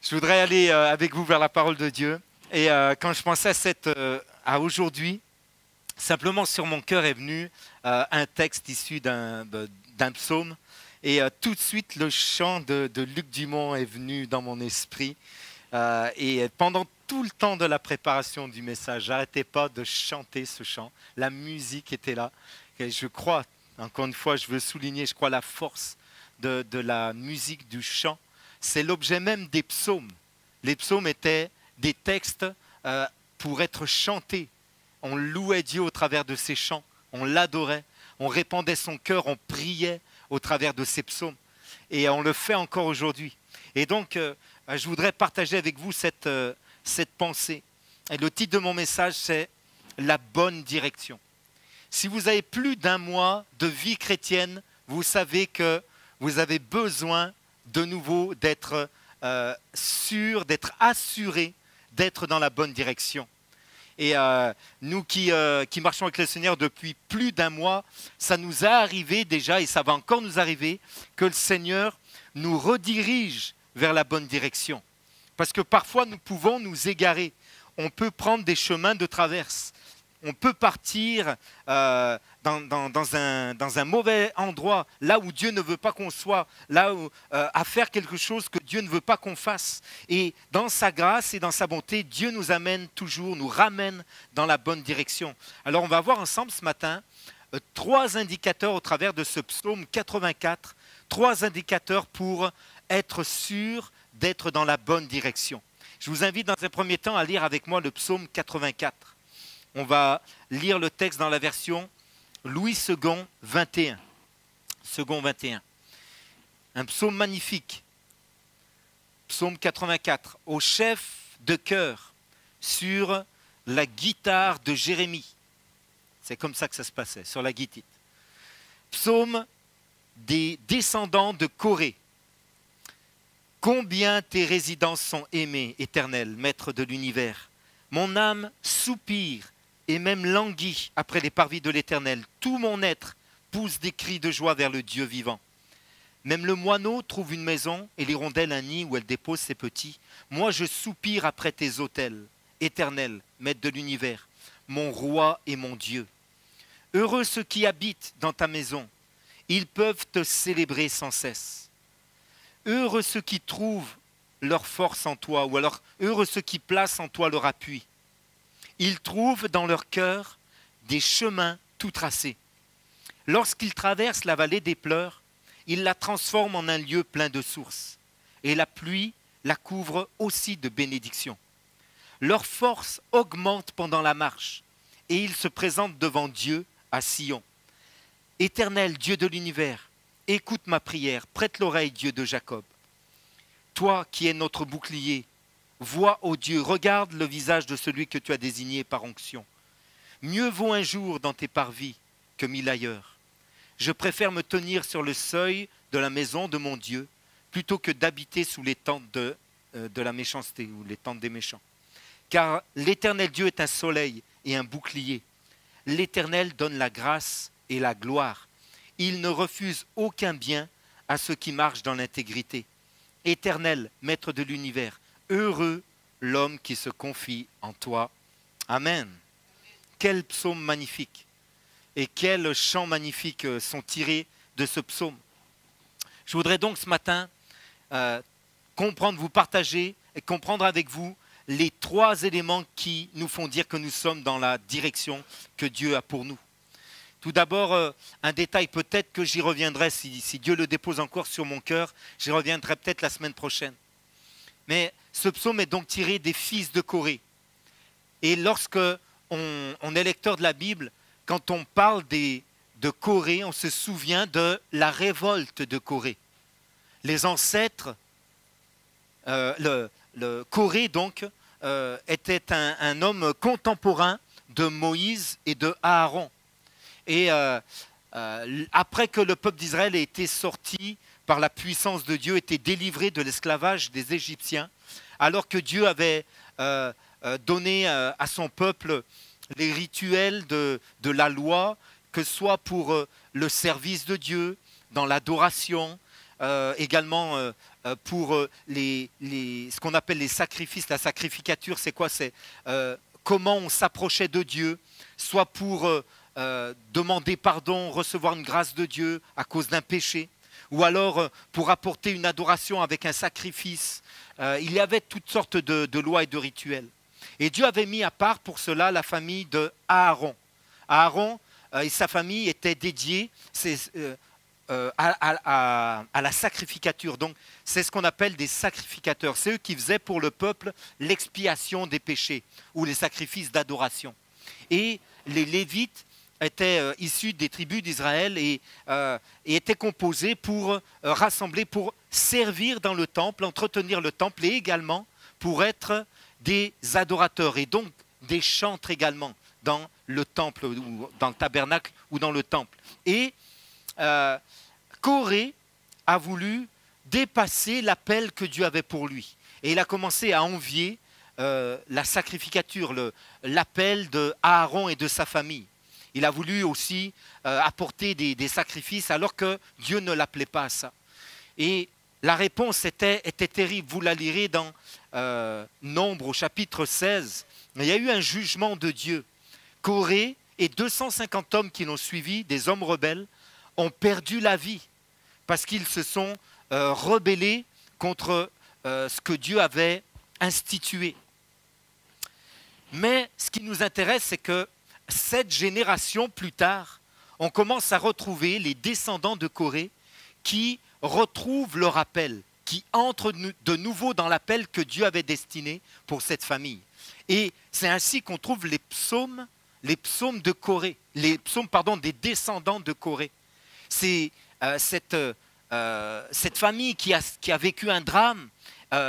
Je voudrais aller avec vous vers la parole de Dieu. Et quand je pensais à aujourd'hui, simplement sur mon cœur est venu un texte issu d'un psaume. Et tout de suite, le chant de Luc Dumont est venu dans mon esprit. Et pendant tout le temps de la préparation du message, j'arrêtais pas de chanter ce chant. La musique était là. Et je crois, encore une fois, je veux souligner, je crois la force de la musique, du chant. C'est l'objet même des psaumes. Les psaumes étaient des textes pour être chantés. On louait Dieu au travers de ces chants, on l'adorait, on répandait son cœur, on priait au travers de ces psaumes. Et on le fait encore aujourd'hui. Et donc, je voudrais partager avec vous cette pensée. Et le titre de mon message, c'est « La bonne direction ». Si vous avez plus d'un mois de vie chrétienne, vous savez que vous avez besoin de nouveau d'être sûr, d'être assuré d'être dans la bonne direction. Et nous qui marchons avec le Seigneur depuis plus d'un mois, ça nous a arrivé déjà, et ça va encore nous arriver, que le Seigneur nous redirige vers la bonne direction. Parce que parfois, nous pouvons nous égarer. On peut prendre des chemins de traverse. On peut partir dans un mauvais endroit, là où Dieu ne veut pas qu'on soit, là où, à faire quelque chose que Dieu ne veut pas qu'on fasse. Et dans sa grâce et dans sa bonté, Dieu nous amène toujours, nous ramène dans la bonne direction. Alors on va voir ensemble ce matin 3 indicateurs au travers de ce psaume 84, 3 indicateurs pour être sûr d'être dans la bonne direction. Je vous invite dans un premier temps à lire avec moi le psaume 84. On va lire le texte dans la version Louis II, 21. Second 21. Un psaume magnifique. Psaume 84. Au chef de chœur sur la guitare de Jérémie. C'est comme ça que ça se passait, sur la guitite. Psaume des descendants de Corée. Combien tes résidences sont aimées, Éternel, Maître de l'univers. Mon âme soupire et même languit après les parvis de l'Éternel. Tout mon être pousse des cris de joie vers le Dieu vivant. Même le moineau trouve une maison et l'hirondelle un nid où elle dépose ses petits. Moi je soupire après tes autels, Éternel, Maître de l'univers, mon roi et mon Dieu. Heureux ceux qui habitent dans ta maison, ils peuvent te célébrer sans cesse. Heureux ceux qui trouvent leur force en toi, ou alors heureux ceux qui placent en toi leur appui. Ils trouvent dans leur cœur des chemins tout tracés. Lorsqu'ils traversent la vallée des pleurs, ils la transforment en un lieu plein de sources. Et la pluie la couvre aussi de bénédictions. Leur force augmente pendant la marche, et ils se présentent devant Dieu à Sion. Éternel Dieu de l'univers, écoute ma prière, prête l'oreille Dieu de Jacob. Toi qui es notre bouclier, vois, ô Dieu, regarde le visage de celui que tu as désigné par onction. Mieux vaut un jour dans tes parvis que 1000 ailleurs. Je préfère me tenir sur le seuil de la maison de mon Dieu plutôt que d'habiter sous les tentes de la méchanceté ou les tentes des méchants. Car l'Éternel Dieu est un soleil et un bouclier. L'Éternel donne la grâce et la gloire. Il ne refuse aucun bien à ceux qui marchent dans l'intégrité. Éternel, Maître de l'univers, heureux l'homme qui se confie en toi. Amen. Quel psaume magnifique et quels chants magnifiques sont tirés de ce psaume. Je voudrais donc ce matin comprendre, vous partager et comprendre avec vous les 3 éléments qui nous font dire que nous sommes dans la direction que Dieu a pour nous. Tout d'abord, un détail peut-être que j'y reviendrai, si Dieu le dépose encore sur mon cœur, j'y reviendrai peut-être la semaine prochaine. Mais ce psaume est donc tiré des fils de Corée. Et lorsque on est lecteur de la Bible, quand on parle de Corée, on se souvient de la révolte de Corée. Les ancêtres, le Corée donc, était un homme contemporain de Moïse et de Aaron. Et après que le peuple d'Israël ait été sorti par la puissance de Dieu, était délivré de l'esclavage des Égyptiens, alors que Dieu avait donné à son peuple les rituels de la loi, que ce soit pour le service de Dieu, dans l'adoration, également pour ce qu'on appelle les sacrifices. La sacrificature, c'est quoi? C'est comment on s'approchait de Dieu, soit pour demander pardon, recevoir une grâce de Dieu à cause d'un péché, ou alors pour apporter une adoration avec un sacrifice. Il y avait toutes sortes de lois et de rituels. Et Dieu avait mis à part pour cela la famille de Aaron. Aaron et sa famille étaient dédiés à la sacrificature. Donc, c'est ce qu'on appelle des sacrificateurs. C'est eux qui faisaient pour le peuple l'expiation des péchés ou les sacrifices d'adoration. Et les Lévites étaient issus des tribus d'Israël et étaient composés pour rassembler, pour servir dans le temple, entretenir le temple et également pour être des adorateurs et donc des chantres également dans le temple ou dans le tabernacle ou dans le temple. Et Corée a voulu dépasser l'appel que Dieu avait pour lui. Et il a commencé à envier la sacrificature, l'appel de Aaron et de sa famille. Il a voulu aussi apporter des sacrifices alors que Dieu ne l'appelait pas à ça. Et la réponse était terrible. Vous la lirez dans Nombre au chapitre 16. Il y a eu un jugement de Dieu. Corée et 250 hommes qui l'ont suivi, des hommes rebelles, ont perdu la vie parce qu'ils se sont rebellés contre ce que Dieu avait institué. Mais ce qui nous intéresse, c'est que 7 générations plus tard, on commence à retrouver les descendants de Corée qui retrouvent leur appel, qui entrent de nouveau dans l'appel que Dieu avait destiné pour cette famille. Et c'est ainsi qu'on trouve les psaumes de Corée, les psaumes, des descendants de Corée. C'est cette famille qui a vécu un drame,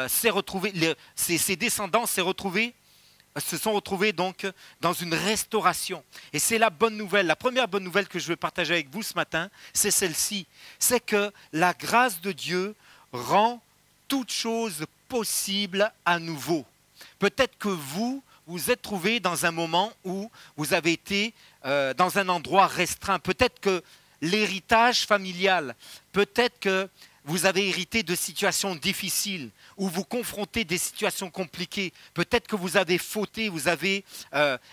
ses descendants se sont retrouvés donc dans une restauration. Et c'est la bonne nouvelle. La première bonne nouvelle que je veux partager avec vous ce matin, c'est celle-ci. C'est que la grâce de Dieu rend toute chose possible à nouveau. Peut-être que vous êtes trouvé dans un moment où vous avez été dans un endroit restreint. Peut-être que l'héritage familial, peut-être que vous avez hérité de situations difficiles, ou vous confrontez des situations compliquées. Peut-être que vous avez fauté, vous avez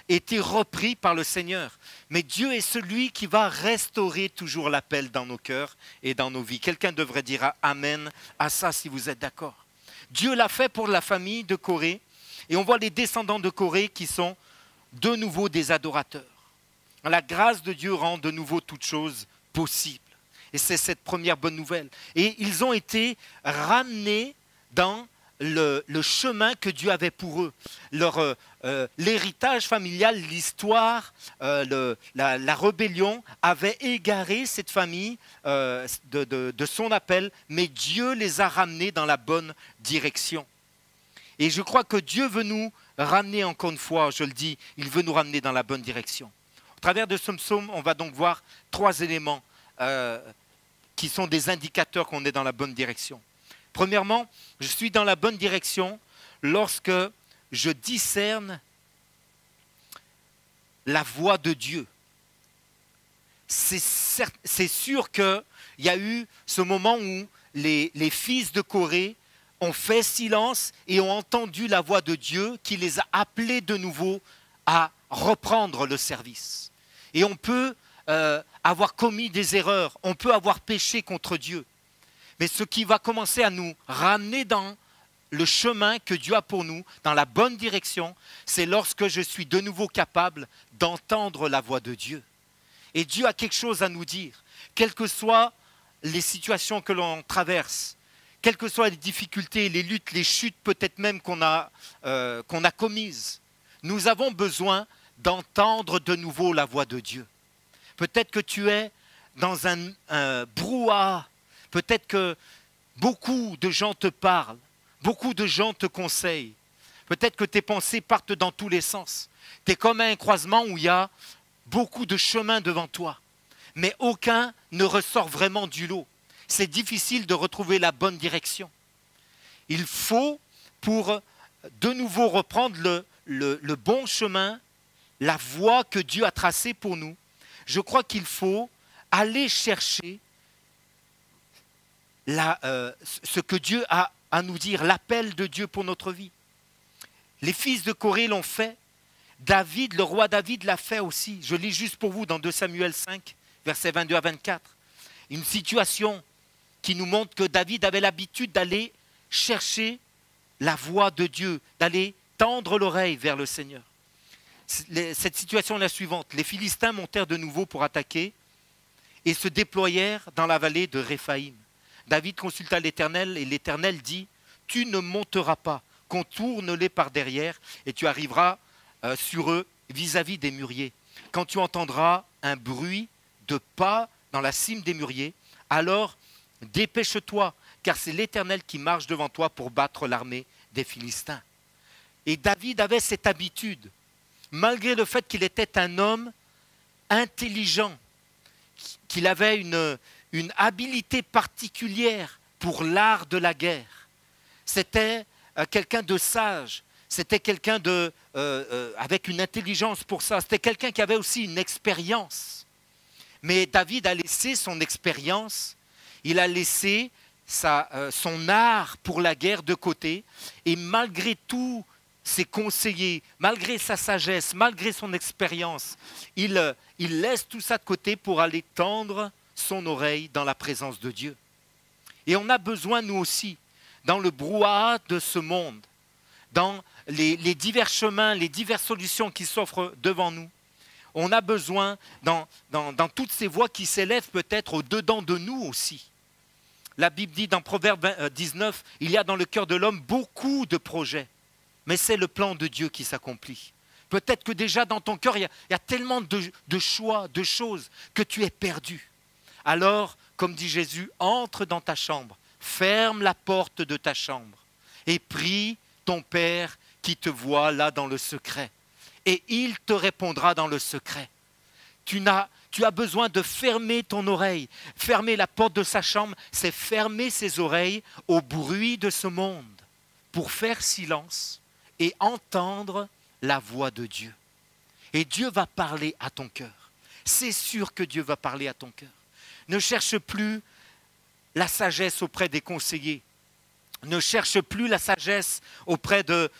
été repris par le Seigneur. Mais Dieu est celui qui va restaurer toujours l'appel dans nos cœurs et dans nos vies. Quelqu'un devrait dire Amen à ça si vous êtes d'accord. Dieu l'a fait pour la famille de Corée. Et on voit les descendants de Corée qui sont de nouveau des adorateurs. La grâce de Dieu rend de nouveau toutes choses possibles. Et c'est cette première bonne nouvelle. Et ils ont été ramenés dans le chemin que Dieu avait pour eux. L'héritage familial, l'histoire, la rébellion avait égaré cette famille de son appel, mais Dieu les a ramenés dans la bonne direction. Et je crois que Dieu veut nous ramener, encore une fois, je le dis, il veut nous ramener dans la bonne direction. Au travers de ce psaume, on va donc voir 3 éléments qui sont des indicateurs qu'on est dans la bonne direction. Premièrement, je suis dans la bonne direction lorsque je discerne la voix de Dieu. C'est sûr qu'il y a eu ce moment où les fils de Corée ont fait silence et ont entendu la voix de Dieu qui les a appelés de nouveau à reprendre le service. Et on peut avoir commis des erreurs, on peut avoir péché contre Dieu. Mais ce qui va commencer à nous ramener dans le chemin que Dieu a pour nous, dans la bonne direction, c'est lorsque je suis de nouveau capable d'entendre la voix de Dieu. Et Dieu a quelque chose à nous dire, quelles que soient les situations que l'on traverse, quelles que soient les difficultés, les luttes, les chutes peut-être même qu'on a commises. Nous avons besoin d'entendre de nouveau la voix de Dieu. Peut-être que tu es dans un brouhaha. Peut-être que beaucoup de gens te parlent. Beaucoup de gens te conseillent. Peut-être que tes pensées partent dans tous les sens. Tu es comme à un croisement où il y a beaucoup de chemins devant toi. Mais aucun ne ressort vraiment du lot. C'est difficile de retrouver la bonne direction. Il faut, pour de nouveau reprendre le bon chemin, la voie que Dieu a tracée pour nous, je crois qu'il faut aller chercher ce que Dieu a à nous dire, l'appel de Dieu pour notre vie. Les fils de Corée l'ont fait. David, le roi David l'a fait aussi. Je lis juste pour vous dans 2 Samuel 5, versets 22 à 24. Une situation qui nous montre que David avait l'habitude d'aller chercher la voix de Dieu, d'aller tendre l'oreille vers le Seigneur. Cette situation est la suivante. Les Philistins montèrent de nouveau pour attaquer et se déployèrent dans la vallée de Réphaïm. David consulta l'Éternel et l'Éternel dit « Tu ne monteras pas, contourne-les par derrière et tu arriveras sur eux vis-à-vis des mûriers. Quand tu entendras un bruit de pas dans la cime des mûriers, alors dépêche-toi, car c'est l'Éternel qui marche devant toi pour battre l'armée des Philistins. » Et David avait cette habitude, malgré le fait qu'il était un homme intelligent, qu'il avait une habileté particulière pour l'art de la guerre. C'était quelqu'un de sage, c'était quelqu'un avec une intelligence pour ça, c'était quelqu'un qui avait aussi une expérience. Mais David a laissé son expérience, il a laissé son art pour la guerre de côté, et malgré tout, ses conseillers, malgré sa sagesse, malgré son expérience, il laisse tout ça de côté pour aller tendre son oreille dans la présence de Dieu. Et on a besoin, nous aussi, dans le brouhaha de ce monde, dans les divers chemins, les diverses solutions qui s'offrent devant nous, on a besoin, dans toutes ces voix qui s'élèvent peut-être au-dedans de nous aussi. La Bible dit dans Proverbe 19, il y a dans le cœur de l'homme beaucoup de projets, mais c'est le plan de Dieu qui s'accomplit. Peut-être que déjà dans ton cœur, il y a tellement de choix, de choses que tu es perdu. Alors, comme dit Jésus, entre dans ta chambre, ferme la porte de ta chambre et prie ton Père qui te voit là dans le secret. Et il te répondra dans le secret. Tu as besoin de fermer ton oreille. Fermer la porte de sa chambre, c'est fermer ses oreilles au bruit de ce monde pour faire silence et entendre la voix de Dieu. Et Dieu va parler à ton cœur. C'est sûr que Dieu va parler à ton cœur. Ne cherche plus la sagesse auprès des conseillers. Ne cherche plus la sagesse auprès de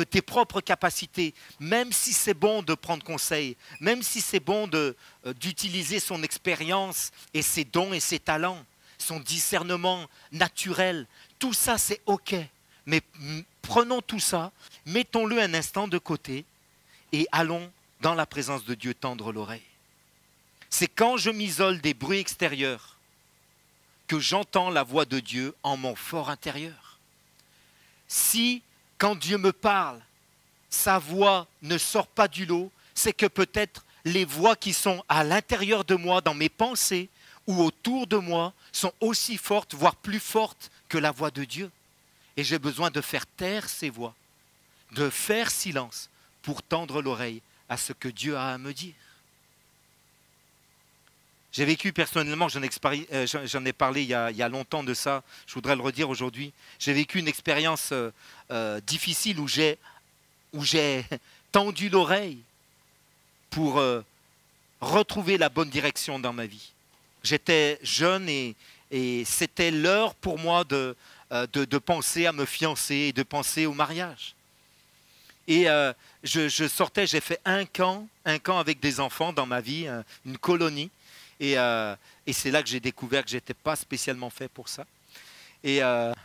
tes propres capacités. Même si c'est bon de prendre conseil, même si c'est bon d'utiliser son expérience et ses dons et ses talents, son discernement naturel, tout ça c'est OK. Mais prenons tout ça, mettons-le un instant de côté et allons dans la présence de Dieu tendre l'oreille. C'est quand je m'isole des bruits extérieurs que j'entends la voix de Dieu en mon fort intérieur. Si, quand Dieu me parle, sa voix ne sort pas du lot, c'est que peut-être les voix qui sont à l'intérieur de moi, dans mes pensées ou autour de moi, sont aussi fortes, voire plus fortes que la voix de Dieu. Et j'ai besoin de faire taire ces voix, de faire silence pour tendre l'oreille à ce que Dieu a à me dire. J'ai vécu personnellement, j'en ai parlé il y a longtemps de ça, je voudrais le redire aujourd'hui. J'ai vécu une expérience difficile où j'ai tendu l'oreille pour retrouver la bonne direction dans ma vie. J'étais jeune et c'était l'heure pour moi de penser à me fiancer et de penser au mariage. Et je sortais, j'ai fait un camp avec des enfants dans ma vie, une colonie. Et c'est là que j'ai découvert que je n'étais pas spécialement fait pour ça. Et à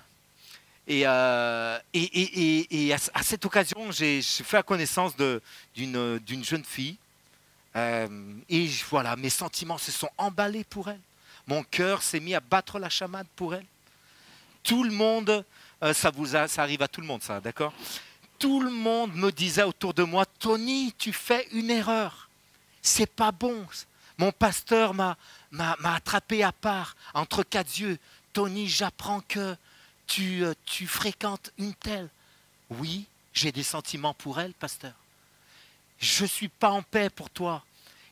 cette occasion, j'ai fait la connaissance d'une jeune fille. Et voilà, mes sentiments se sont emballés pour elle. Mon cœur s'est mis à battre la chamade pour elle. Tout le monde, ça arrive à tout le monde ça, d'accord ? Tout le monde me disait autour de moi, Tony, tu fais une erreur. C'est pas bon. Mon pasteur m'a attrapé à part, entre quatre yeux. Tony, j'apprends que tu fréquentes une telle. Oui, j'ai des sentiments pour elle, pasteur. Je ne suis pas en paix pour toi.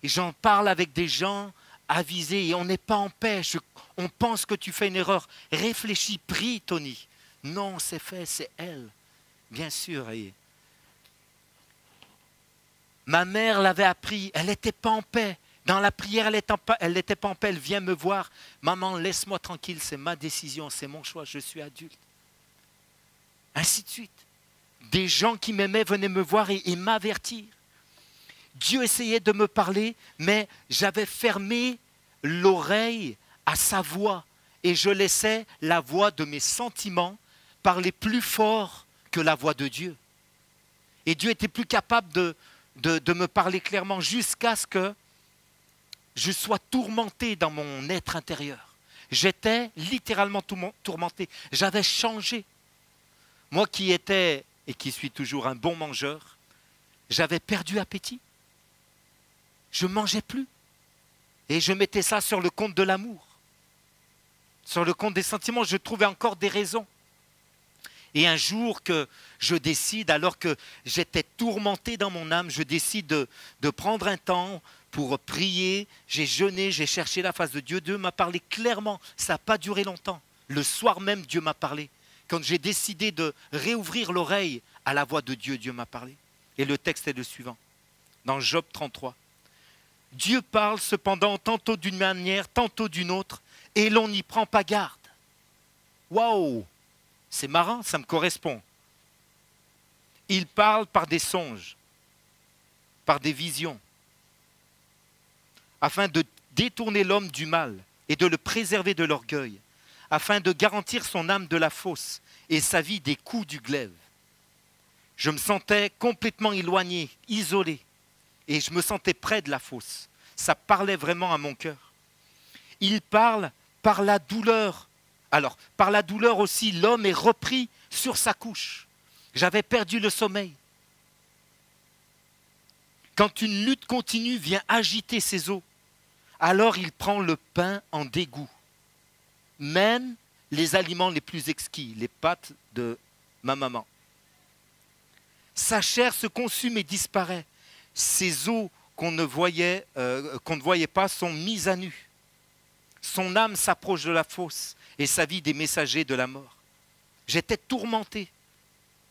Et j'en parle avec des gens avisés et on n'est pas en paix. On pense que tu fais une erreur. Réfléchis, prie, Tony. Non, c'est fait, c'est elle. Bien sûr. Et ma mère l'avait appris, elle n'était pas en paix. Dans la prière, elle n'était pas en paix, elle vient me voir. Maman, laisse-moi tranquille, c'est ma décision, c'est mon choix, je suis adulte. Ainsi de suite. Des gens qui m'aimaient venaient me voir et m'avertir. Dieu essayait de me parler, mais j'avais fermé l'oreille à sa voix et je laissais la voix de mes sentiments parler plus fort que la voix de Dieu. Et Dieu était plus capable de me parler clairement jusqu'à ce que je sois tourmenté dans mon être intérieur. J'étais littéralement tourmenté. J'avais changé. Moi qui étais et qui suis toujours un bon mangeur, j'avais perdu appétit. Je ne mangeais plus. Et je mettais ça sur le compte de l'amour. Sur le compte des sentiments, je trouvais encore des raisons. Et un jour que je décide, alors que j'étais tourmenté dans mon âme, je décide de prendre un temps pour prier. J'ai jeûné, j'ai cherché la face de Dieu. Dieu m'a parlé clairement. Ça n'a pas duré longtemps. Le soir même, Dieu m'a parlé. Quand j'ai décidé de réouvrir l'oreille à la voix de Dieu, Dieu m'a parlé. Et le texte est le suivant, dans Job 33. Dieu parle cependant tantôt d'une manière, tantôt d'une autre, et l'on n'y prend pas garde. Waouh! C'est marrant, ça me correspond. Il parle par des songes, par des visions, afin de détourner l'homme du mal et de le préserver de l'orgueil, afin de garantir son âme de la fosse et sa vie des coups du glaive. Je me sentais complètement éloigné, isolé, et je me sentais près de la fosse. Ça parlait vraiment à mon cœur. Il parle par la douleur. Alors, par la douleur aussi, l'homme est repris sur sa couche. J'avais perdu le sommeil. Quand une lutte continue vient agiter ses os, alors il prend le pain en dégoût. Même les aliments les plus exquis, les pâtes de ma maman. Sa chair se consume et disparaît. Ses os qu'on ne voyait pas sont mis à nu. Son âme s'approche de la fosse et sa vie des messagers de la mort. J'étais tourmenté,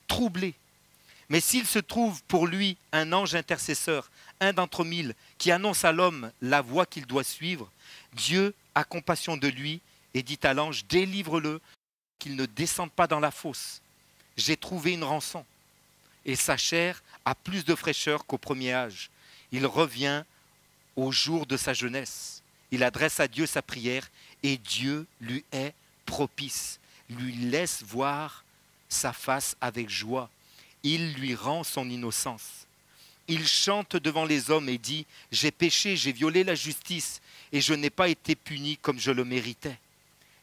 troublé. Mais s'il se trouve pour lui un ange intercesseur, un d'entre mille, qui annonce à l'homme la voie qu'il doit suivre, Dieu a compassion de lui et dit à l'ange, délivre-le, qu'il ne descende pas dans la fosse. J'ai trouvé une rançon. Et sa chair a plus de fraîcheur qu'au premier âge. Il revient au jour de sa jeunesse. Il adresse à Dieu sa prière et Dieu lui est propice, lui laisse voir sa face avec joie. Il lui rend son innocence. Il chante devant les hommes et dit « J'ai péché, j'ai violé la justice et je n'ai pas été puni comme je le méritais.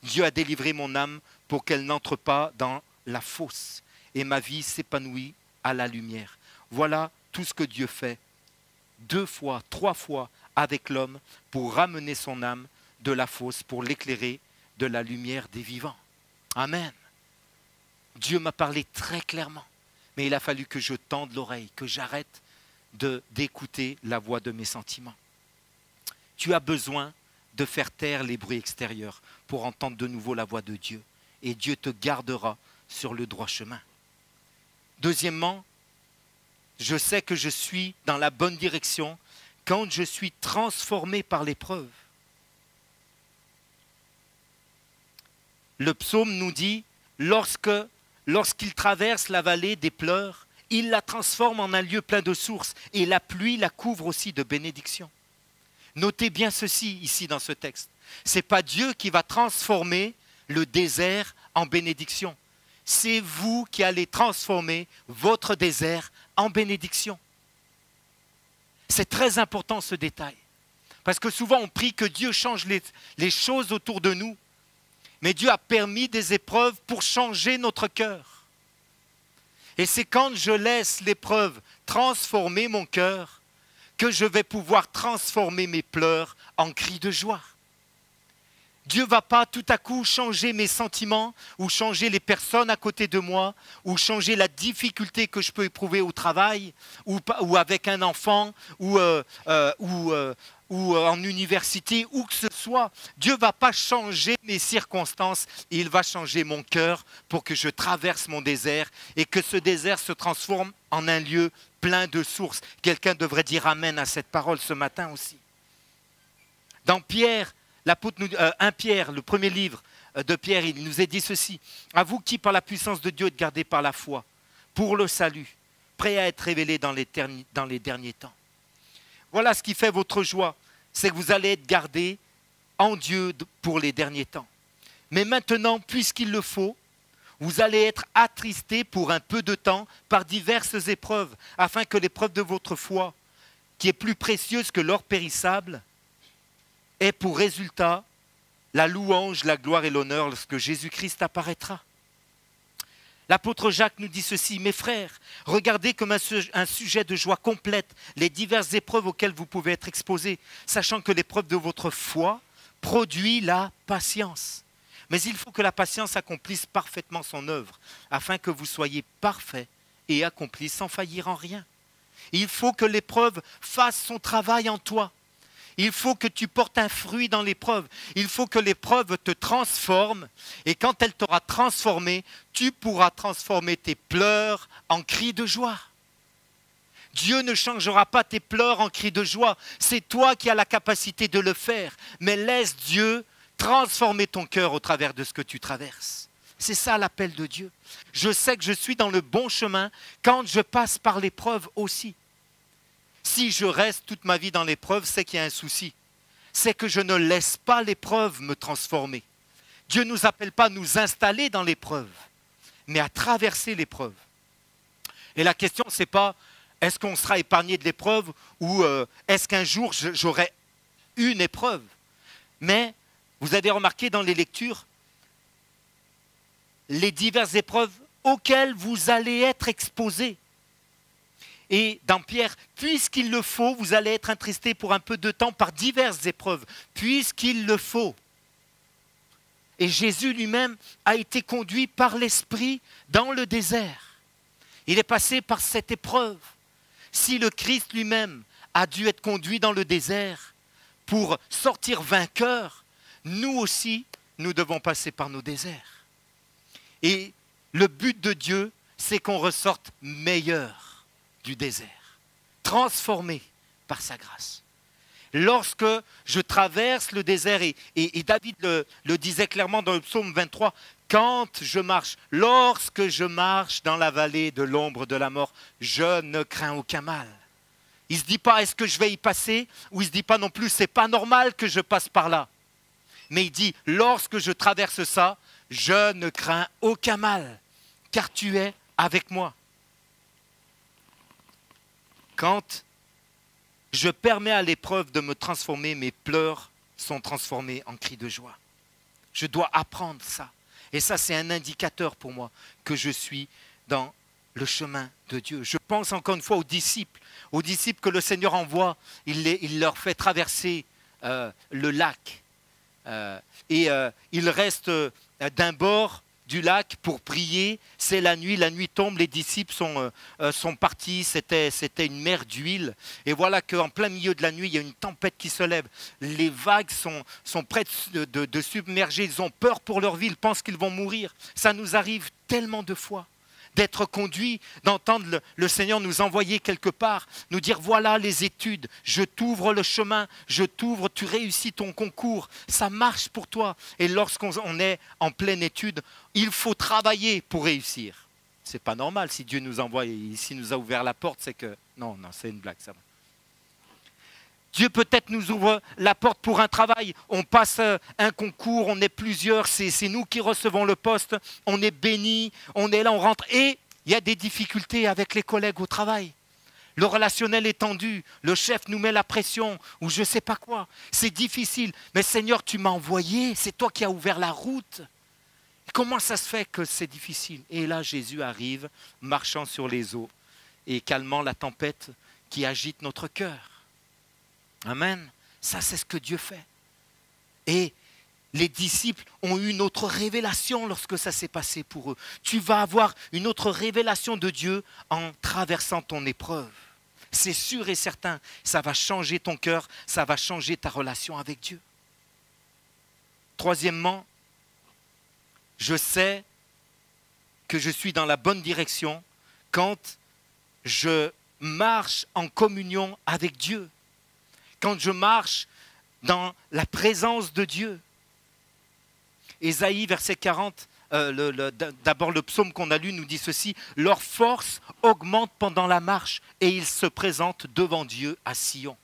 Dieu a délivré mon âme pour qu'elle n'entre pas dans la fosse et ma vie s'épanouit à la lumière. » Voilà tout ce que Dieu fait 2 fois, 3 fois avec l'homme pour ramener son âme de la fosse, pour l'éclairer de la lumière des vivants. Amen. Dieu m'a parlé très clairement, mais il a fallu que je tende l'oreille, que j'arrête d'écouter la voix de mes sentiments. Tu as besoin de faire taire les bruits extérieurs pour entendre de nouveau la voix de Dieu, et Dieu te gardera sur le droit chemin. Deuxièmement, je sais que je suis dans la bonne direction quand je suis transformé par l'épreuve. Le psaume nous dit, lorsqu'il traverse la vallée des pleurs, il la transforme en un lieu plein de sources et la pluie la couvre aussi de bénédictions. Notez bien ceci ici dans ce texte. Ce n'est pas Dieu qui va transformer le désert en bénédiction. C'est vous qui allez transformer votre désert en bénédiction. C'est très important ce détail. Parce que souvent on prie que Dieu change les choses autour de nous. Mais Dieu a permis des épreuves pour changer notre cœur. Et c'est quand je laisse l'épreuve transformer mon cœur que je vais pouvoir transformer mes pleurs en cris de joie. Dieu ne va pas tout à coup changer mes sentiments ou changer les personnes à côté de moi ou changer la difficulté que je peux éprouver au travail ou avec un enfant ou en université, où que ce soit. Dieu ne va pas changer mes circonstances, il va changer mon cœur pour que je traverse mon désert et que ce désert se transforme en un lieu plein de sources. Quelqu'un devrait dire Amen à cette parole ce matin aussi. Dans Pierre, l'apôtre 1 Pierre, le premier livre de Pierre, il nous est dit ceci. À vous qui, par la puissance de Dieu, êtes gardés par la foi, pour le salut, prêts à être révélés dans les derniers temps. Voilà ce qui fait votre joie, c'est que vous allez être gardés en Dieu pour les derniers temps. Mais maintenant, puisqu'il le faut, vous allez être attristés pour un peu de temps par diverses épreuves, afin que l'épreuve de votre foi, qui est plus précieuse que l'or périssable, ait pour résultat la louange, la gloire et l'honneur lorsque Jésus-Christ apparaîtra. L'apôtre Jacques nous dit ceci, mes frères, regardez comme un sujet de joie complète les diverses épreuves auxquelles vous pouvez être exposés, sachant que l'épreuve de votre foi produit la patience. Mais il faut que la patience accomplisse parfaitement son œuvre, afin que vous soyez parfaits et accomplis sans faillir en rien. Il faut que l'épreuve fasse son travail en toi. Il faut que tu portes un fruit dans l'épreuve. Il faut que l'épreuve te transforme. Et quand elle t'aura transformé, tu pourras transformer tes pleurs en cris de joie. Dieu ne changera pas tes pleurs en cris de joie. C'est toi qui as la capacité de le faire. Mais laisse Dieu transformer ton cœur au travers de ce que tu traverses. C'est ça l'appel de Dieu. Je sais que je suis dans le bon chemin quand je passe par l'épreuve aussi. Si je reste toute ma vie dans l'épreuve, c'est qu'il y a un souci. C'est que je ne laisse pas l'épreuve me transformer. Dieu ne nous appelle pas à nous installer dans l'épreuve, mais à traverser l'épreuve. Et la question, ce n'est pas est-ce qu'on sera épargné de l'épreuve ou est-ce qu'un jour j'aurai une épreuve. Mais vous avez remarqué dans les lectures les diverses épreuves auxquelles vous allez être exposés. Et dans Pierre, puisqu'il le faut, vous allez être attristés pour un peu de temps par diverses épreuves, puisqu'il le faut. Et Jésus lui-même a été conduit par l'Esprit dans le désert. Il est passé par cette épreuve. Si le Christ lui-même a dû être conduit dans le désert pour sortir vainqueur, nous aussi, nous devons passer par nos déserts. Et le but de Dieu, c'est qu'on ressorte meilleur du désert, transformé par sa grâce. Lorsque je traverse le désert, et David le disait clairement dans le psaume 23, quand je marche, lorsque je marche dans la vallée de l'ombre de la mort, je ne crains aucun mal. Il ne se dit pas est-ce que je vais y passer, ou il ne se dit pas non plus c'est pas normal que je passe par là. Mais il dit lorsque je traverse ça, je ne crains aucun mal, car tu es avec moi. Quand je permets à l'épreuve de me transformer, mes pleurs sont transformés en cris de joie. Je dois apprendre ça. Et ça, c'est un indicateur pour moi que je suis dans le chemin de Dieu. Je pense encore une fois aux disciples que le Seigneur envoie. Il leur fait traverser le lac. Ils restent d'un bord du lac pour prier, c'est la nuit tombe, les disciples sont partis, c'était une mer d'huile, et voilà qu'en plein milieu de la nuit, il y a une tempête qui se lève, les vagues sont prêtes de submerger, ils ont peur pour leur vie, ils pensent qu'ils vont mourir. Ça nous arrive tellement de fois d'être conduits, d'entendre le Seigneur nous envoyer quelque part, nous dire voilà les études, je t'ouvre le chemin, je t'ouvre, tu réussis ton concours, ça marche pour toi. Et lorsqu'on est en pleine étude, il faut travailler pour réussir. C'est pas normal si Dieu nous envoie, s'il nous a ouvert la porte, c'est que... Non, c'est une blague, ça va. Dieu peut-être nous ouvre la porte pour un travail, on passe un concours, on est plusieurs, c'est nous qui recevons le poste, on est bénis, on est là, on rentre et il y a des difficultés avec les collègues au travail. Le relationnel est tendu, le chef nous met la pression ou je ne sais pas quoi, c'est difficile. Mais Seigneur, tu m'as envoyé, c'est toi qui as ouvert la route. Comment ça se fait que c'est difficile? Et là, Jésus arrive, marchant sur les eaux et calmant la tempête qui agite notre cœur. Amen. Ça, c'est ce que Dieu fait. Et les disciples ont eu une autre révélation lorsque ça s'est passé pour eux. Tu vas avoir une autre révélation de Dieu en traversant ton épreuve. C'est sûr et certain, ça va changer ton cœur, ça va changer ta relation avec Dieu. Troisièmement, je sais que je suis dans la bonne direction quand je marche en communion avec Dieu. Quand je marche dans la présence de Dieu. Ésaïe, verset 40, d'abord le psaume qu'on a lu nous dit ceci, « Leur force augmente pendant la marche et ils se présentent devant Dieu à Sion. »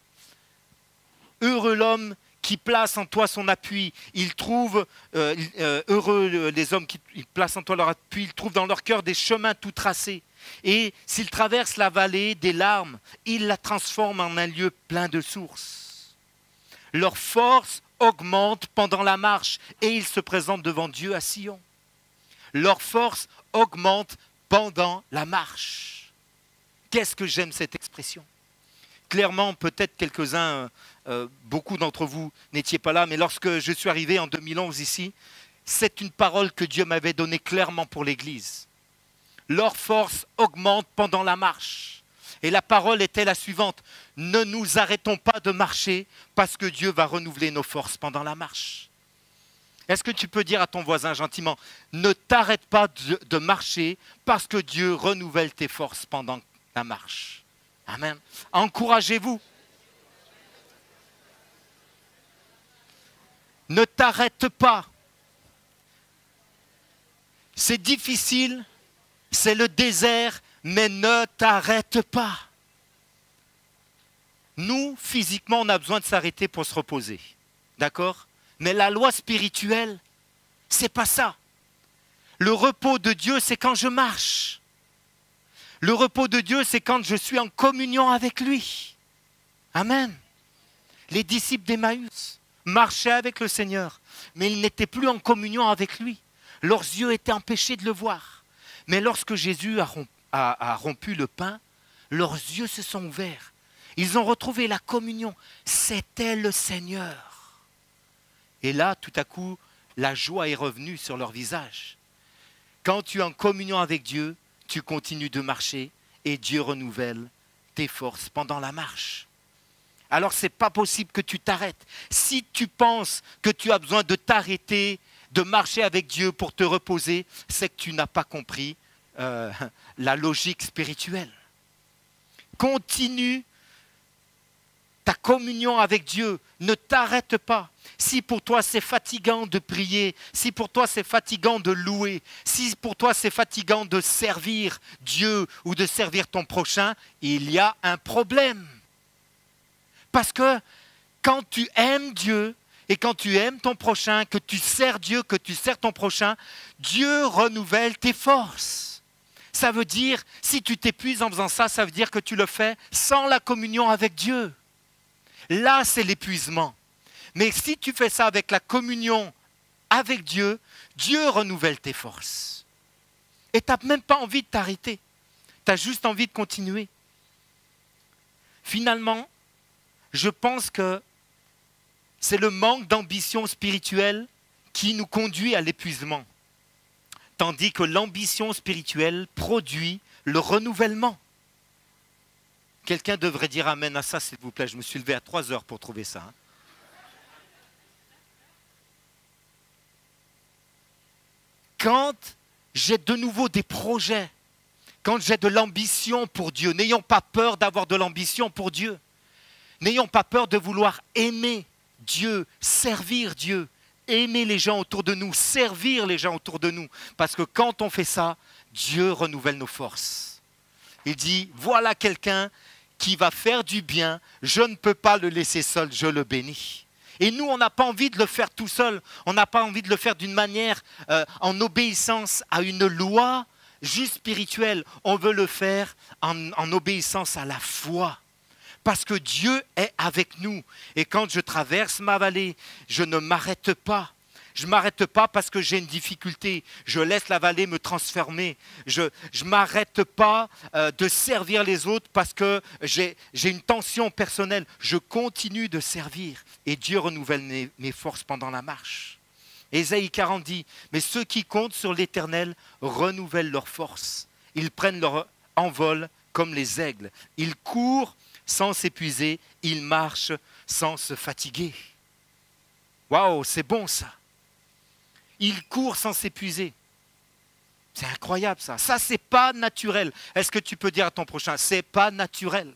Heureux l'homme qui place en toi son appui. Ils trouvent, heureux les hommes qui placent en toi leur appui, ils trouvent dans leur cœur des chemins tout tracés. Et s'ils traversent la vallée des larmes, ils la transforment en un lieu plein de sources. Leur force augmente pendant la marche et ils se présentent devant Dieu à Sion. Leur force augmente pendant la marche. Qu'est-ce que j'aime cette expression? Clairement, peut-être quelques-uns, beaucoup d'entre vous n'étiez pas là, mais lorsque je suis arrivé en 2011 ici, c'est une parole que Dieu m'avait donnée clairement pour l'Église. Leur force augmente pendant la marche. Et la parole était la suivante, ne nous arrêtons pas de marcher parce que Dieu va renouveler nos forces pendant la marche. Est-ce que tu peux dire à ton voisin gentiment, ne t'arrête pas de marcher parce que Dieu renouvelle tes forces pendant la marche. Amen. Encouragez-vous. Ne t'arrête pas. C'est difficile, c'est le désert, mais ne t'arrête pas. Nous, physiquement, on a besoin de s'arrêter pour se reposer. D'accord? Mais la loi spirituelle, c'est pas ça. Le repos de Dieu, c'est quand je marche. Le repos de Dieu, c'est quand je suis en communion avec lui. Amen. Les disciples d'Emmaüs marchaient avec le Seigneur, mais ils n'étaient plus en communion avec lui. Leurs yeux étaient empêchés de le voir. Mais lorsque Jésus a rompu le pain, leurs yeux se sont ouverts. Ils ont retrouvé la communion. C'était le Seigneur. Et là, tout à coup, la joie est revenue sur leur visage. Quand tu es en communion avec Dieu, tu continues de marcher et Dieu renouvelle tes forces pendant la marche. Alors, ce n'est pas possible que tu t'arrêtes. Si tu penses que tu as besoin de t'arrêter, de marcher avec Dieu pour te reposer, c'est que tu n'as pas compris la logique spirituelle. Continue ta communion avec Dieu, ne t'arrête pas. Si pour toi c'est fatigant de prier, si pour toi c'est fatigant de louer, si pour toi c'est fatigant de servir Dieu ou de servir ton prochain, il y a un problème. Parce que quand tu aimes Dieu et quand tu aimes ton prochain, que tu sers Dieu, que tu sers ton prochain, Dieu renouvelle tes forces. Ça veut dire, si tu t'épuises en faisant ça, ça veut dire que tu le fais sans la communion avec Dieu. Là, c'est l'épuisement. Mais si tu fais ça avec la communion avec Dieu, Dieu renouvelle tes forces. Et tu n'as même pas envie de t'arrêter. Tu as juste envie de continuer. Finalement, je pense que c'est le manque d'ambition spirituelle qui nous conduit à l'épuisement. Tandis que l'ambition spirituelle produit le renouvellement. Quelqu'un devrait dire amen à ça, s'il vous plaît. Je me suis levé à 3 heures pour trouver ça. Quand j'ai de nouveau des projets, quand j'ai de l'ambition pour Dieu, n'ayons pas peur d'avoir de l'ambition pour Dieu. N'ayons pas peur de vouloir aimer Dieu, servir Dieu, aimer les gens autour de nous, servir les gens autour de nous. Parce que quand on fait ça, Dieu renouvelle nos forces. Il dit, voilà quelqu'un qui va faire du bien, je ne peux pas le laisser seul, je le bénis. Et nous, on n'a pas envie de le faire tout seul, on n'a pas envie de le faire d'une manière en obéissance à une loi juste spirituelle. On veut le faire en obéissance à la foi. Parce que Dieu est avec nous. Et quand je traverse ma vallée, je ne m'arrête pas. Je ne m'arrête pas parce que j'ai une difficulté. Je laisse la vallée me transformer. Je ne m'arrête pas de servir les autres parce que j'ai une tension personnelle. Je continue de servir. Et Dieu renouvelle mes forces pendant la marche. Ésaïe 40 dit, mais ceux qui comptent sur l'Éternel renouvellent leurs forces. Ils prennent leur envol comme les aigles. Ils courent sans s'épuiser. Ils marchent sans se fatiguer. Waouh, c'est bon ça. Il court sans s'épuiser. C'est incroyable ça. Ça, c'est pas naturel. Est-ce que tu peux dire à ton prochain, c'est pas naturel.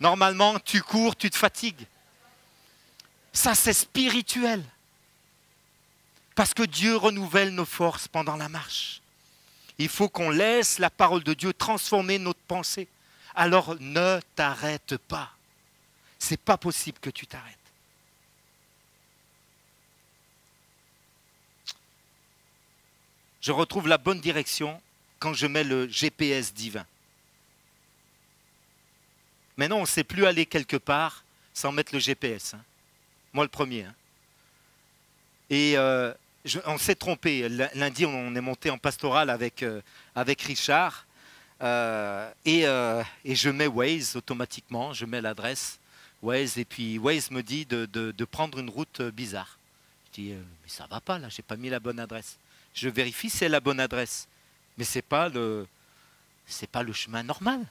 Normalement, tu cours, tu te fatigues. Ça, c'est spirituel. Parce que Dieu renouvelle nos forces pendant la marche. Il faut qu'on laisse la parole de Dieu transformer notre pensée. Alors ne t'arrête pas. Ce n'est pas possible que tu t'arrêtes. Je retrouve la bonne direction quand je mets le GPS divin. Maintenant, on ne sait plus aller quelque part sans mettre le GPS. Hein. Moi, le premier. Hein. Et on s'est trompé. Lundi, on est monté en pastoral avec Richard. Et je mets Waze automatiquement. Je mets l'adresse Waze. Et puis Waze me dit de prendre une route bizarre. Je dis, mais ça ne va pas là, je n'ai pas mis la bonne adresse. Je vérifie, c'est la bonne adresse. Mais ce n'est pas le chemin normal.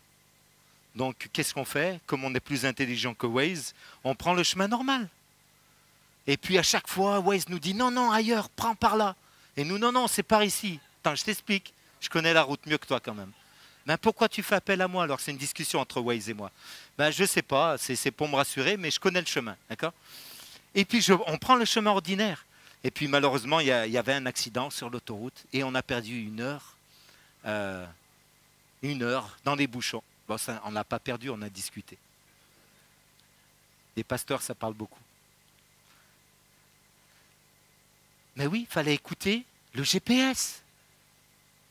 Donc, qu'est-ce qu'on fait? Comme on est plus intelligent que Waze, on prend le chemin normal. Et puis, à chaque fois, Waze nous dit, non, non, ailleurs, prends par là. Et nous, non, non, c'est par ici. Attends, je t'explique. Je connais la route mieux que toi quand même. Ben, pourquoi tu fais appel à moi alors? C'est une discussion entre Waze et moi. Ben, je ne sais pas, c'est pour me rassurer, mais je connais le chemin. D'accord? Et puis, on prend le chemin ordinaire. Et puis, malheureusement, il y avait un accident sur l'autoroute et on a perdu une heure dans les bouchons. Bon, ça, on n'a pas perdu, on a discuté. Les pasteurs, ça parle beaucoup. Mais oui, il fallait écouter le GPS.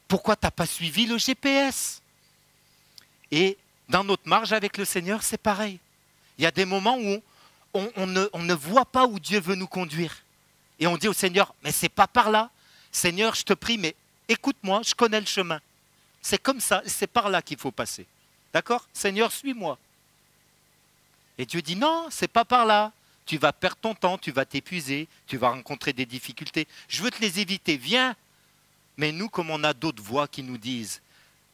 Pourquoi tu n'as pas suivi le GPS? Et dans notre marche avec le Seigneur, c'est pareil. Il y a des moments où on ne voit pas où Dieu veut nous conduire. Et on dit au Seigneur, mais c'est pas par là. Seigneur, je te prie, mais écoute-moi, je connais le chemin. C'est comme ça, c'est par là qu'il faut passer. D'accord? Seigneur, suis-moi. Et Dieu dit, non, c'est pas par là. Tu vas perdre ton temps, tu vas t'épuiser, tu vas rencontrer des difficultés. Je veux te les éviter, viens. Mais nous, comme on a d'autres voix qui nous disent,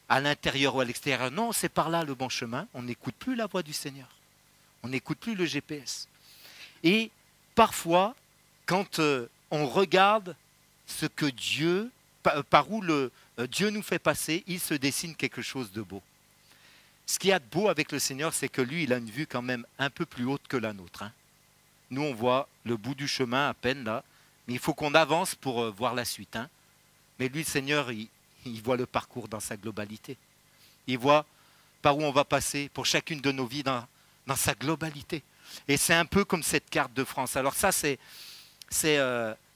à l'intérieur ou à l'extérieur, non, c'est par là le bon chemin, on n'écoute plus la voix du Seigneur. On n'écoute plus le GPS. Et parfois, quand on regarde ce que Dieu, par où Dieu nous fait passer, il se dessine quelque chose de beau. Ce qu'il y a de beau avec le Seigneur, c'est que lui, il a une vue quand même un peu plus haute que la nôtre. Hein. Nous, on voit le bout du chemin à peine là, mais il faut qu'on avance pour voir la suite. Hein. Mais lui, le Seigneur, il voit le parcours dans sa globalité. Il voit par où on va passer pour chacune de nos vies dans sa globalité. Et c'est un peu comme cette carte de France. Alors ça, c'est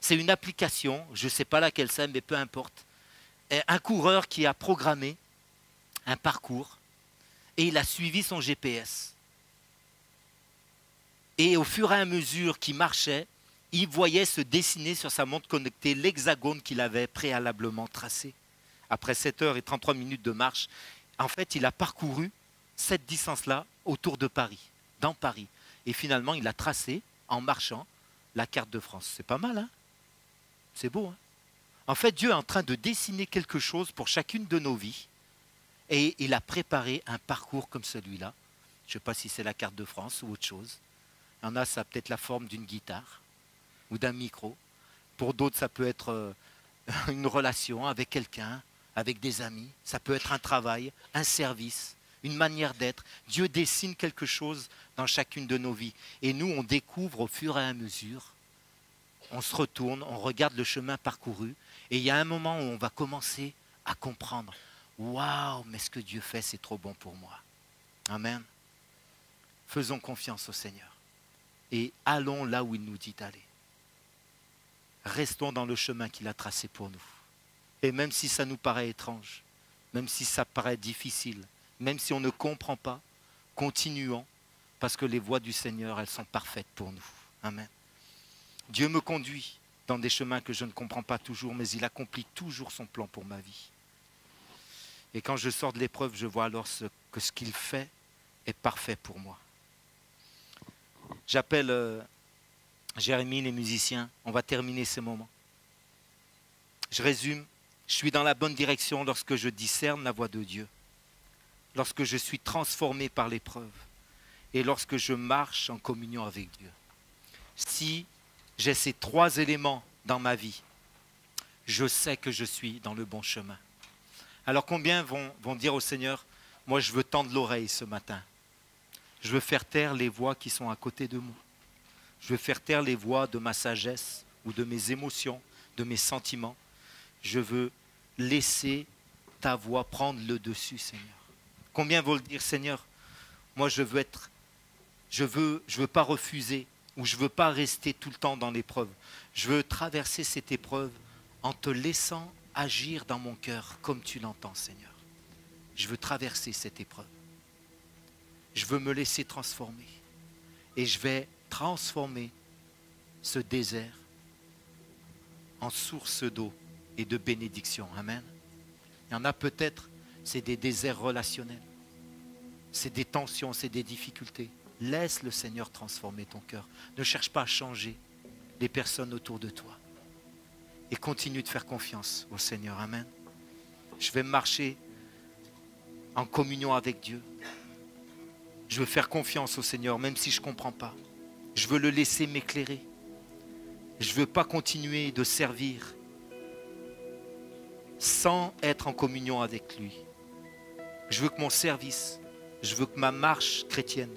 une application, je ne sais pas laquelle c'est, mais peu importe. Un coureur qui a programmé un parcours et il a suivi son GPS. Et au fur et à mesure qu'il marchait, il voyait se dessiner sur sa montre connectée l'hexagone qu'il avait préalablement tracé. Après 7 heures et 33 minutes de marche, en fait, il a parcouru cette distance-là autour de Paris, dans Paris. Et finalement, il a tracé, en marchant, la carte de France. C'est pas mal, hein? C'est beau, hein? En fait, Dieu est en train de dessiner quelque chose pour chacune de nos vies. Et il a préparé un parcours comme celui-là. Je ne sais pas si c'est la carte de France ou autre chose. Il y en a, ça a peut-être la forme d'une guitare ou d'un micro. Pour d'autres, ça peut être une relation avec quelqu'un, avec des amis. Ça peut être un travail, un service, une manière d'être. Dieu dessine quelque chose dans chacune de nos vies. Et nous, on découvre au fur et à mesure. On se retourne, on regarde le chemin parcouru. Et il y a un moment où on va commencer à comprendre. Waouh, mais ce que Dieu fait, c'est trop bon pour moi. Amen. Faisons confiance au Seigneur. Et allons là où il nous dit d'aller. Restons dans le chemin qu'il a tracé pour nous. Et même si ça nous paraît étrange, même si ça paraît difficile, même si on ne comprend pas, continuons, parce que les voies du Seigneur, elles sont parfaites pour nous. Amen. Dieu me conduit dans des chemins que je ne comprends pas toujours, mais il accomplit toujours son plan pour ma vie. Et quand je sors de l'épreuve, je vois alors que ce qu'il fait est parfait pour moi. J'appelle Jérémie, les musiciens. On va terminer ce moment. Je résume. Je suis dans la bonne direction lorsque je discerne la voix de Dieu. Lorsque je suis transformé par l'épreuve. Et lorsque je marche en communion avec Dieu. Si j'ai ces 3 éléments dans ma vie, je sais que je suis dans le bon chemin. Alors combien vont dire au Seigneur, moi je veux tendre l'oreille ce matin. Je veux faire taire les voix qui sont à côté de moi. Je veux faire taire les voix de ma sagesse ou de mes émotions, de mes sentiments. Je veux laisser ta voix prendre le dessus, Seigneur. Combien vont le dire, Seigneur, moi je veux pas refuser ou je veux pas rester tout le temps dans l'épreuve. Je veux traverser cette épreuve en te laissant agir dans mon cœur comme tu l'entends, Seigneur. Je veux traverser cette épreuve. Je veux me laisser transformer. Et je vais transformer ce désert en source d'eau et de bénédiction. Amen. Il y en a peut-être, c'est des déserts relationnels. C'est des tensions, c'est des difficultés. Laisse le Seigneur transformer ton cœur. Ne cherche pas à changer les personnes autour de toi. Et continue de faire confiance au Seigneur. Amen. Je vais marcher en communion avec Dieu. Je veux faire confiance au Seigneur, même si je ne comprends pas. Je veux le laisser m'éclairer. Je ne veux pas continuer de servir sans être en communion avec lui. Je veux que mon service, je veux que ma marche chrétienne,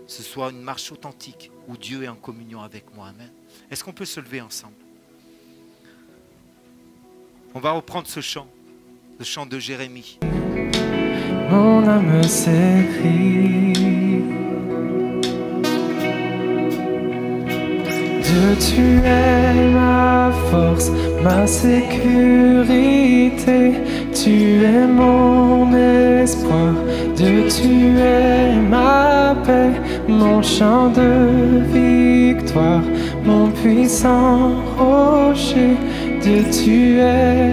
ce soit une marche authentique où Dieu est en communion avec moi. Amen. Est-ce qu'on peut se lever ensemble? On va reprendre ce chant de Jérémie. Mon âme s'écrie, Dieu, tu es ma force, ma sécurité, tu es mon espoir, Dieu, tu es ma paix, mon chant de victoire, mon puissant rocher, Dieu, tu es.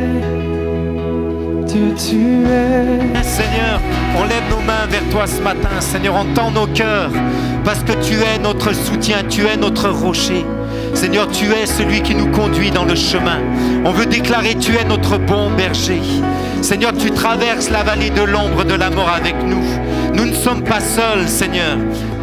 Seigneur, on lève nos mains vers toi ce matin. Seigneur, on tend nos cœurs parce que tu es notre soutien, tu es notre rocher. Seigneur, tu es celui qui nous conduit dans le chemin. On veut déclarer, tu es notre bon berger. Seigneur, tu traverses la vallée de l'ombre de la mort avec nous. Nous ne sommes pas seuls, Seigneur.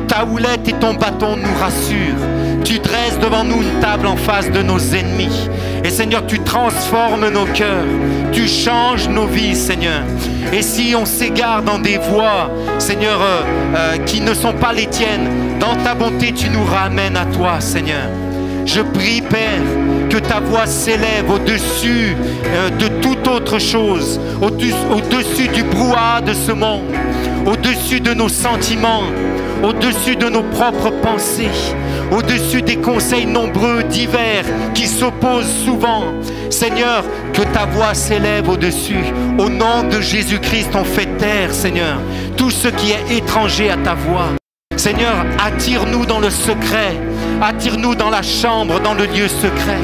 Ta houlette et ton bâton nous rassurent. Tu dresses devant nous une table en face de nos ennemis. Et Seigneur, tu transformes nos cœurs. Tu changes nos vies, Seigneur. Et si on s'égare dans des voies, Seigneur, qui ne sont pas les tiennes, dans ta bonté, tu nous ramènes à toi, Seigneur. Je prie, Père, que ta voix s'élève au-dessus de toute autre chose, au-dessus du brouhaha de ce monde, au-dessus de nos sentiments, au-dessus de nos propres pensées, au-dessus des conseils nombreux, divers, qui s'opposent souvent. Seigneur, que ta voix s'élève au-dessus. Au nom de Jésus-Christ, on fait taire, Seigneur, tout ce qui est étranger à ta voix. Seigneur, attire-nous dans le secret, attire-nous dans la chambre, dans le lieu secret,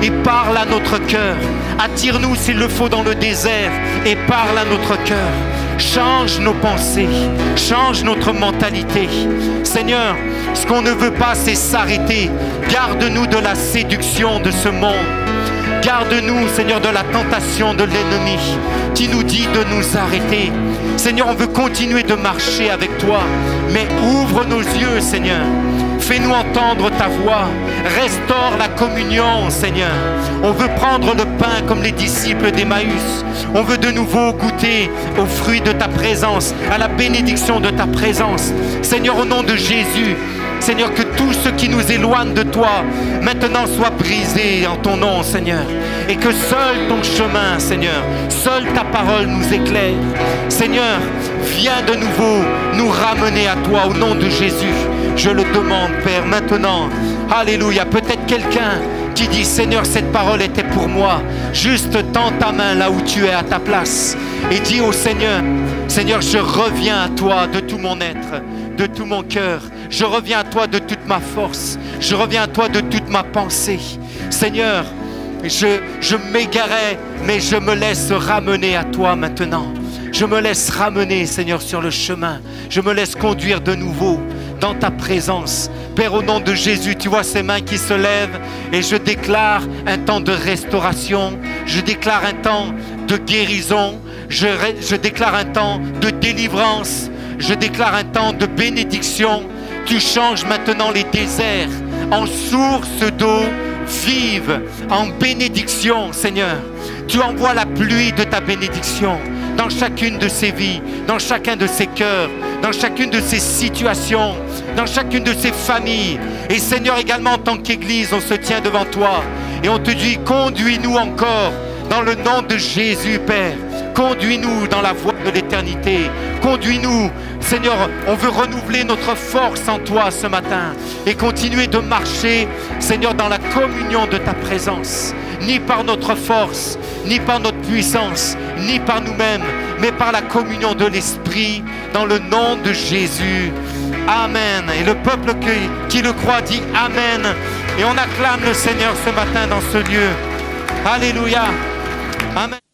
et parle à notre cœur. Attire-nous s'il le faut dans le désert, et parle à notre cœur. Change nos pensées, change notre mentalité. Seigneur, ce qu'on ne veut pas, c'est s'arrêter. Garde-nous de la séduction de ce monde. Garde-nous, Seigneur, de la tentation de l'ennemi qui nous dit de nous arrêter. Seigneur, on veut continuer de marcher avec toi, mais ouvre nos yeux, Seigneur. Fais-nous entendre ta voix. Restaure la communion, Seigneur. On veut prendre le pain comme les disciples d'Emmaüs. On veut de nouveau goûter aux fruits de ta présence, à la bénédiction de ta présence. Seigneur, au nom de Jésus, Seigneur, que tout ce qui nous éloigne de toi, maintenant soit brisé en ton nom, Seigneur. Et que seul ton chemin, Seigneur, seule ta parole nous éclaire. Seigneur, viens de nouveau nous ramener à toi au nom de Jésus. Je le demande, Père, maintenant. Alléluia. Peut-être quelqu'un qui dit, Seigneur, cette parole était pour moi. Juste tends ta main là où tu es à ta place et dis au Seigneur, Seigneur, je reviens à toi de tout mon être, de tout mon cœur. Je reviens à toi de toute ma force. Je reviens à toi de toute ma pensée. Seigneur, je m'égarais, mais je me laisse ramener à toi maintenant. Je me laisse ramener, Seigneur, sur le chemin. Je me laisse conduire de nouveau dans ta présence. Père, au nom de Jésus, tu vois ces mains qui se lèvent et je déclare un temps de restauration. Je déclare un temps de guérison. Je déclare un temps de délivrance. Je déclare un temps de bénédiction. Tu changes maintenant les déserts en source d'eau vive, en bénédiction, Seigneur. Tu envoies la pluie de ta bénédiction dans chacune de ces vies, dans chacun de ces cœurs, dans chacune de ces situations. dans chacune de ces familles. Et Seigneur, également en tant qu'Église, on se tient devant toi et on te dit, conduis-nous encore dans le nom de Jésus, Père. Conduis-nous dans la voie de l'éternité. Conduis-nous, Seigneur, on veut renouveler notre force en toi ce matin et continuer de marcher, Seigneur, dans la communion de ta présence. Ni par notre force, ni par notre puissance, ni par nous-mêmes, mais par la communion de l'Esprit, dans le nom de Jésus. Amen. Et le peuple qui le croit dit Amen. Et on acclame le Seigneur ce matin dans ce lieu. Alléluia. Amen.